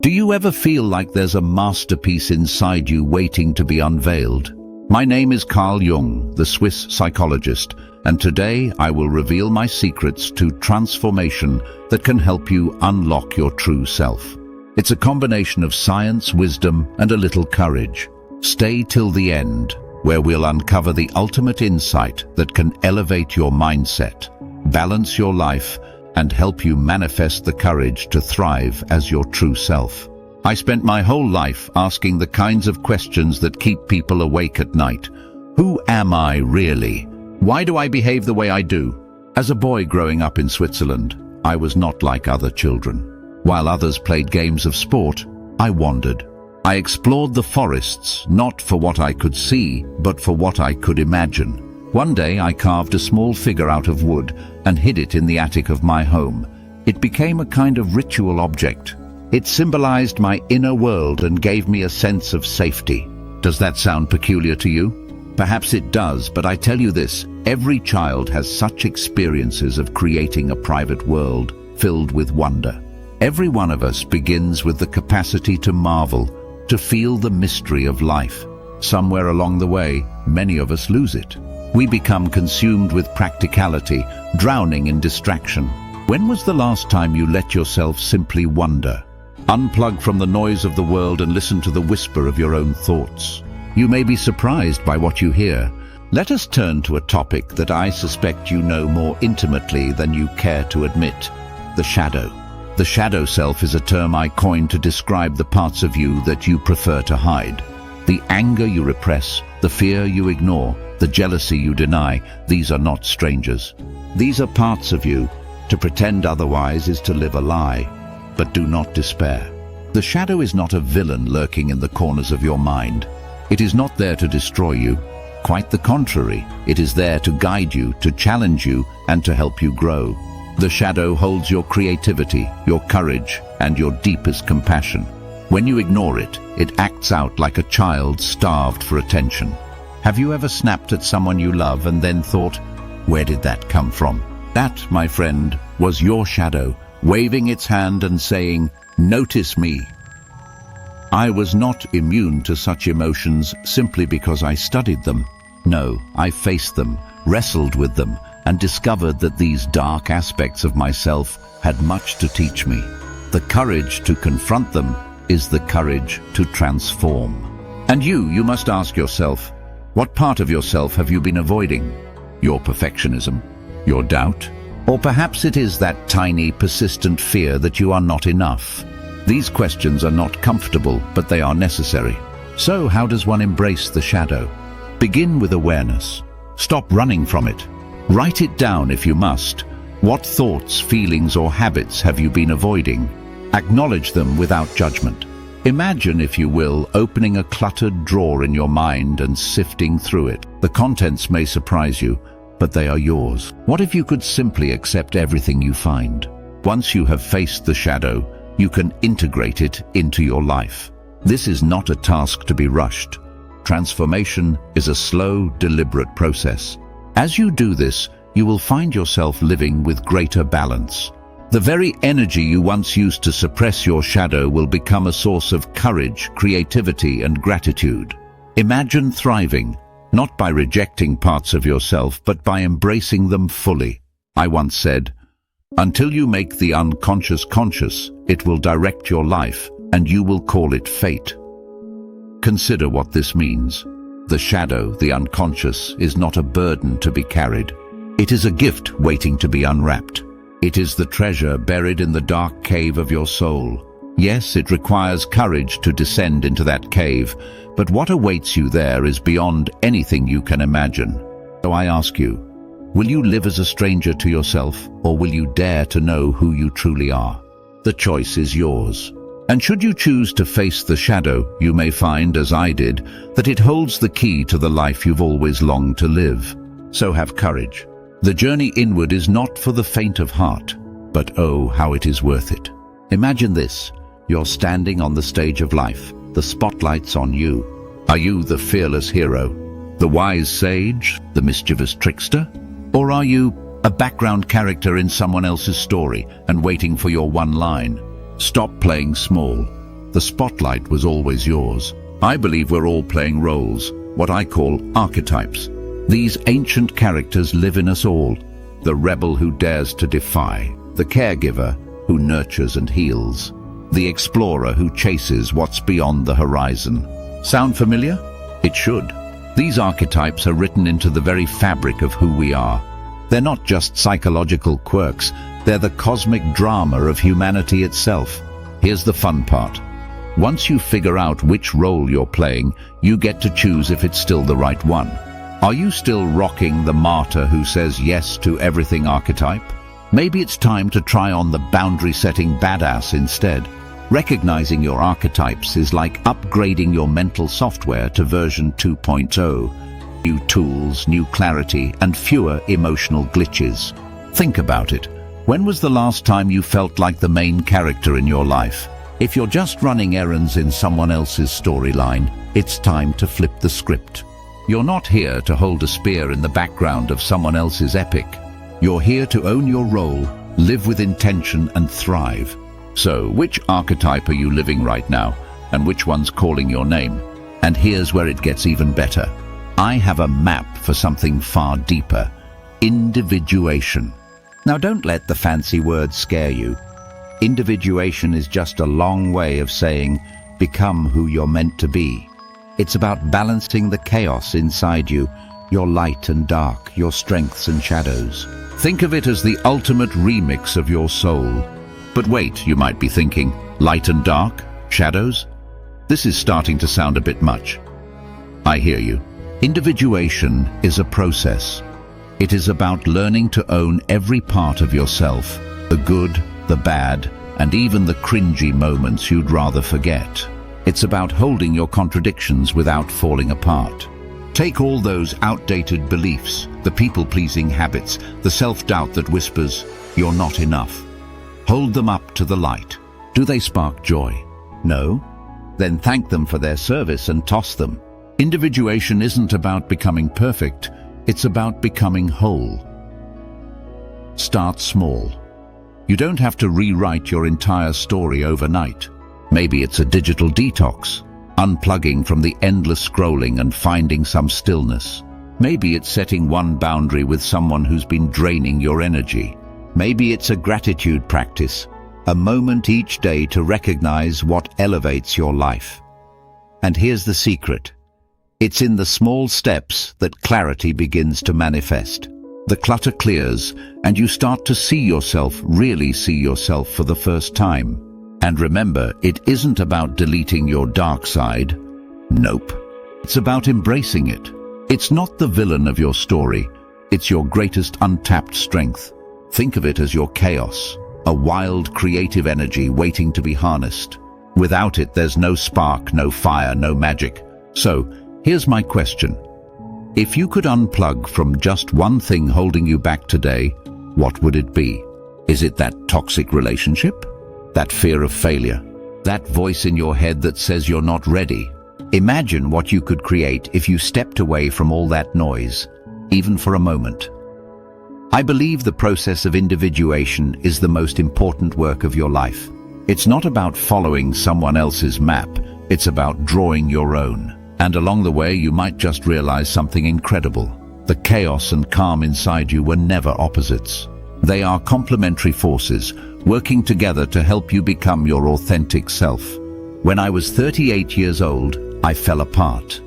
Do you ever feel like there's a masterpiece inside you waiting to be unveiled? My name is Carl Jung, the Swiss psychologist, and today I will reveal my secrets to transformation that can help you unlock your true self. It's a combination of science, wisdom, and a little courage. Stay till the end, where we'll uncover the ultimate insight that can elevate your mindset, balance your life, and help you manifest the courage to thrive as your true self. I spent my whole life asking the kinds of questions that keep people awake at night. Who am I really? Why do I behave the way I do? As a boy growing up in Switzerland, I was not like other children. While others played games of sport, I wandered. I explored the forests, not for what I could see, but for what I could imagine. One day I carved a small figure out of wood and hid it in the attic of my home. It became a kind of ritual object. It symbolized my inner world and gave me a sense of safety. Does that sound peculiar to you? Perhaps it does, but I tell you this, every child has such experiences of creating a private world filled with wonder. Every one of us begins with the capacity to marvel, to feel the mystery of life. Somewhere along the way, many of us lose it. We become consumed with practicality, drowning in distraction. When was the last time you let yourself simply wonder? Unplug from the noise of the world and listen to the whisper of your own thoughts. You may be surprised by what you hear. Let us turn to a topic that I suspect you know more intimately than you care to admit: the shadow. The shadow self is a term I coined to describe the parts of you that you prefer to hide. The anger you repress, the fear you ignore, the jealousy you deny, these are not strangers. These are parts of you. To pretend otherwise is to live a lie. But do not despair. The shadow is not a villain lurking in the corners of your mind. It is not there to destroy you. Quite the contrary, it is there to guide you, to challenge you, and to help you grow. The shadow holds your creativity, your courage, and your deepest compassion. When you ignore it, it acts out like a child starved for attention. Have you ever snapped at someone you love and then thought, where did that come from? That, my friend, was your shadow, waving its hand and saying, notice me. I was not immune to such emotions simply because I studied them. No, I faced them, wrestled with them, and discovered that these dark aspects of myself had much to teach me. The courage to confront them is the courage to transform. And you must ask yourself, what part of yourself have you been avoiding? Your perfectionism? Your doubt? Or perhaps it is that tiny, persistent fear that you are not enough. These questions are not comfortable, but they are necessary. So how does one embrace the shadow? Begin with awareness. Stop running from it. Write it down if you must. What thoughts, feelings, or habits have you been avoiding? Acknowledge them without judgment. Imagine, if you will, opening a cluttered drawer in your mind and sifting through it. The contents may surprise you, but they are yours. What if you could simply accept everything you find? Once you have faced the shadow, you can integrate it into your life. This is not a task to be rushed. Transformation is a slow, deliberate process. As you do this, you will find yourself living with greater balance. The very energy you once used to suppress your shadow will become a source of courage, creativity, and gratitude. Imagine thriving, not by rejecting parts of yourself, but by embracing them fully. I once said, until you make the unconscious conscious, it will direct your life, and you will call it fate. Consider what this means. The shadow, the unconscious, is not a burden to be carried. It is a gift waiting to be unwrapped. It is the treasure buried in the dark cave of your soul. Yes, it requires courage to descend into that cave, but what awaits you there is beyond anything you can imagine. So I ask you, will you live as a stranger to yourself, or will you dare to know who you truly are? The choice is yours. And should you choose to face the shadow, you may find, as I did, that it holds the key to the life you've always longed to live. So have courage. The journey inward is not for the faint of heart, but oh, how it is worth it. Imagine this. You're standing on the stage of life. The spotlight's on you. Are you the fearless hero, the wise sage, the mischievous trickster? Or are you a background character in someone else's story and waiting for your one line? Stop playing small. The spotlight was always yours. I believe we're all playing roles, what I call archetypes. These ancient characters live in us all. The rebel who dares to defy, the caregiver who nurtures and heals, the explorer who chases what's beyond the horizon. Sound familiar? It should. These archetypes are written into the very fabric of who we are. They're not just psychological quirks, they're the cosmic drama of humanity itself. Here's the fun part. Once you figure out which role you're playing, you get to choose if it's still the right one. Are you still rocking the martyr who says yes to everything archetype? Maybe it's time to try on the boundary-setting badass instead. Recognizing your archetypes is like upgrading your mental software to version 2.0. New tools, new clarity, and fewer emotional glitches. Think about it. When was the last time you felt like the main character in your life? If you're just running errands in someone else's storyline, it's time to flip the script. You're not here to hold a spear in the background of someone else's epic. You're here to own your role, live with intention, and thrive. So, which archetype are you living right now, and which one's calling your name? And here's where it gets even better. I have a map for something far deeper. Individuation. Now don't let the fancy words scare you. Individuation is just a long way of saying, become who you're meant to be. It's about balancing the chaos inside you, your light and dark, your strengths and shadows. Think of it as the ultimate remix of your soul. But wait, you might be thinking, light and dark? Shadows? This is starting to sound a bit much. I hear you. Individuation is a process. It is about learning to own every part of yourself, the good, the bad, and even the cringy moments you'd rather forget. It's about holding your contradictions without falling apart. Take all those outdated beliefs, the people-pleasing habits, the self-doubt that whispers, "You're not enough." Hold them up to the light. Do they spark joy? No? Then thank them for their service and toss them. Individuation isn't about becoming perfect, it's about becoming whole. Start small. You don't have to rewrite your entire story overnight. Maybe it's a digital detox, unplugging from the endless scrolling and finding some stillness. Maybe it's setting one boundary with someone who's been draining your energy. Maybe it's a gratitude practice, a moment each day to recognize what elevates your life. And here's the secret. It's in the small steps that clarity begins to manifest. The clutter clears, and you start to really see yourself for the first time. And remember, it isn't about deleting your dark side. Nope. It's about embracing it. It's not the villain of your story. It's your greatest untapped strength. Think of it as your chaos, a wild, creative energy waiting to be harnessed. Without it, there's no spark, no fire, no magic. So, here's my question. If you could unplug from just one thing holding you back today, what would it be? Is it that toxic relationship? That fear of failure? That voice in your head that says you're not ready? Imagine what you could create if you stepped away from all that noise, even for a moment. I believe the process of individuation is the most important work of your life. It's not about following someone else's map, it's about drawing your own. And along the way, you might just realize something incredible. The chaos and calm inside you were never opposites. They are complementary forces, working together to help you become your authentic self. When I was 38 years old, I fell apart.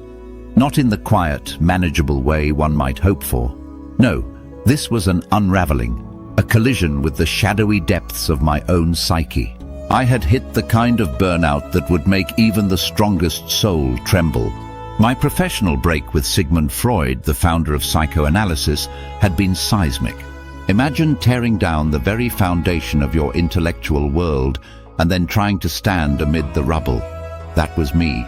Not in the quiet, manageable way one might hope for. No, this was an unraveling, a collision with the shadowy depths of my own psyche. I had hit the kind of burnout that would make even the strongest soul tremble. My professional break with Sigmund Freud, the founder of psychoanalysis, had been seismic. Imagine tearing down the very foundation of your intellectual world and then trying to stand amid the rubble. That was me,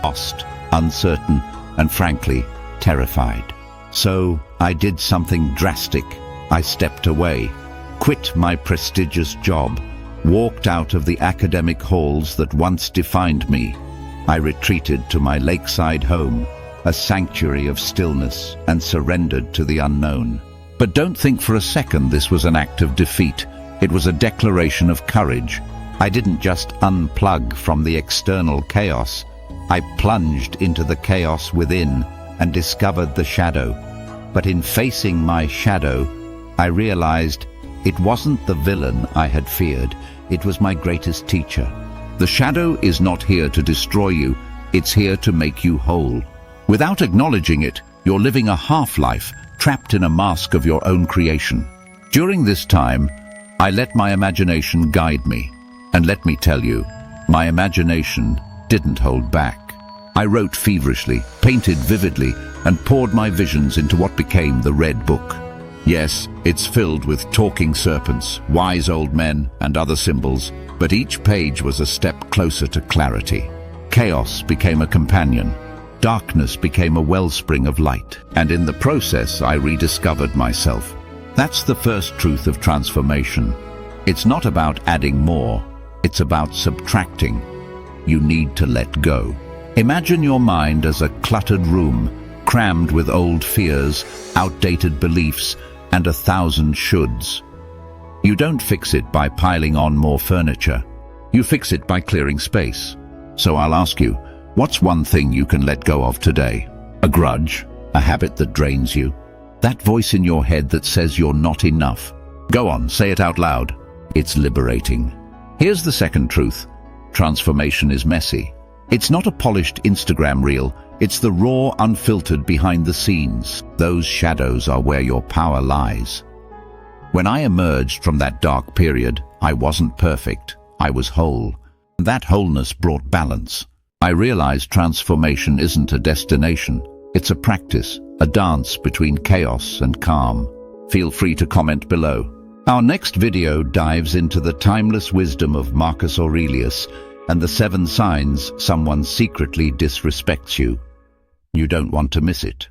lost, uncertain, and frankly, terrified. So I did something drastic. I stepped away, quit my prestigious job, walked out of the academic halls that once defined me. I retreated to my lakeside home, a sanctuary of stillness, and surrendered to the unknown. But don't think for a second this was an act of defeat. It was a declaration of courage. I didn't just unplug from the external chaos. I plunged into the chaos within and discovered the shadow. But in facing my shadow, I realized it wasn't the villain I had feared. It was my greatest teacher. The shadow is not here to destroy you. It's here to make you whole. Without acknowledging it, you're living a half-life, trapped in a mask of your own creation. During this time, I let my imagination guide me. And let me tell you, my imagination didn't hold back. I wrote feverishly, painted vividly, and poured my visions into what became the Red Book. Yes, it's filled with talking serpents, wise old men, and other symbols, but each page was a step closer to clarity. Chaos became a companion. Darkness became a wellspring of light, and in the process I rediscovered myself. That's the first truth of transformation. It's not about adding more, it's about subtracting. You need to let go. Imagine your mind as a cluttered room, crammed with old fears, outdated beliefs, and 1,000 shoulds. You don't fix it by piling on more furniture. You fix it by clearing space. So I'll ask you, what's one thing you can let go of today? A grudge? A habit that drains you? That voice in your head that says you're not enough? Go on, say it out loud. It's liberating. Here's the second truth. Transformation is messy. It's not a polished Instagram reel. It's the raw, unfiltered behind the scenes. Those shadows are where your power lies. When I emerged from that dark period, I wasn't perfect. I was whole. That wholeness brought balance. I realized transformation isn't a destination. It's a practice, a dance between chaos and calm. Feel free to comment below. Our next video dives into the timeless wisdom of Marcus Aurelius and the 7 signs someone secretly disrespects you. You don't want to miss it.